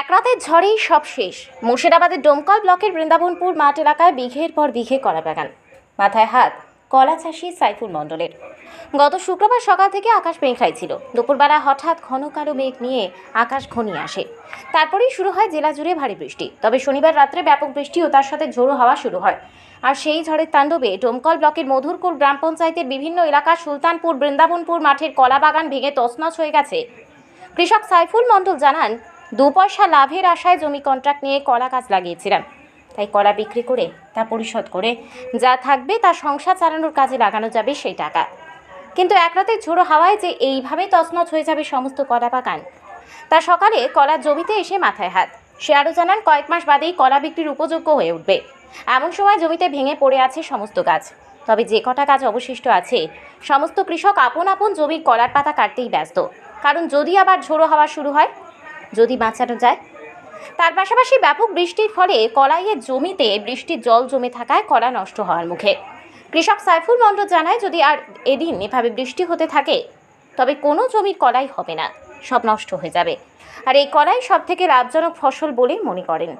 এক রাতের ঝড়েই সব শেষ। মুর্শিদাবাদের ডোমকল ব্লকের বৃন্দাবনপুর মাঠ এলাকায় বিঘের পর বিঘে কলা বাগান, মাথায় হাত কলা চাষি সাইফুল মণ্ডলের। গত শুক্রবার সকাল থেকে আকাশ মেঘলাই ছিল। দুপুরবেলা হঠাৎ ঘন কালো মেঘ নিয়ে আকাশ ঘনিয়ে আসে। তারপরেই শুরু হয় জেলা জুড়ে ভারী বৃষ্টি। তবে শনিবার রাত্রে ব্যাপক বৃষ্টি ও তার সাথে ঝোড়ো হাওয়া শুরু হয়। আর সেই ঝড়ের তাণ্ডবে ডোমকল ব্লকের মধুরকুল গ্রাম পঞ্চায়েতের বিভিন্ন এলাকা সুলতানপুর বৃন্দাবনপুর মাঠের কলা বাগান ভেঙে তছনছ হয়ে গেছে। কৃষক সাইফুল মণ্ডল জানান, 2 পয়সা লাভের আশায় জমি কন্ট্রাক্ট নিয়ে কলা গাছ লাগিয়েছিলাম। তাই কলা বিক্রি করে তা পরিশোধ করে যা থাকবে তা সংসার চালানোর কাজে লাগানো যাবে সেই টাকা। কিন্তু এক রাতের ঝোড়ো হাওয়ায় যে এইভাবে তছনছ হয়ে যাবে সমস্ত কলা বাগান, তা সকালে কলার জমিতে এসে মাথায় হাত। সে আরও জানান, কয়েক মাস বাদেই কলা বিক্রির উপযোগ্য হয়ে উঠবে। এমন সময় জমিতে ভেঙে পড়ে আছে সমস্ত গাছ। তবে যে কটা গাছ অবশিষ্ট আছে, সমস্ত কৃষক আপন আপন জমির কলার পাতা কাটতেই ব্যস্ত। কারণ যদি আবার ঝোড়ো হাওয়া শুরু হয়, যদি বাঁচানো যায়। তার পাশাপাশি ব্যাপক বৃষ্টির ফলে কলাইয়ের জমিতে বৃষ্টির জল জমে থাকায় কলা নষ্ট হওয়ার মুখে। কৃষক সাইফুল মণ্ডল জানায়, যদি আর এদিন এভাবে বৃষ্টি হতে থাকে তবে কোনো জমির কলাই হবে না, সব নষ্ট হয়ে যাবে। আর এই কলাই সব থেকে লাভজনক ফসল বলেই মনে করেন।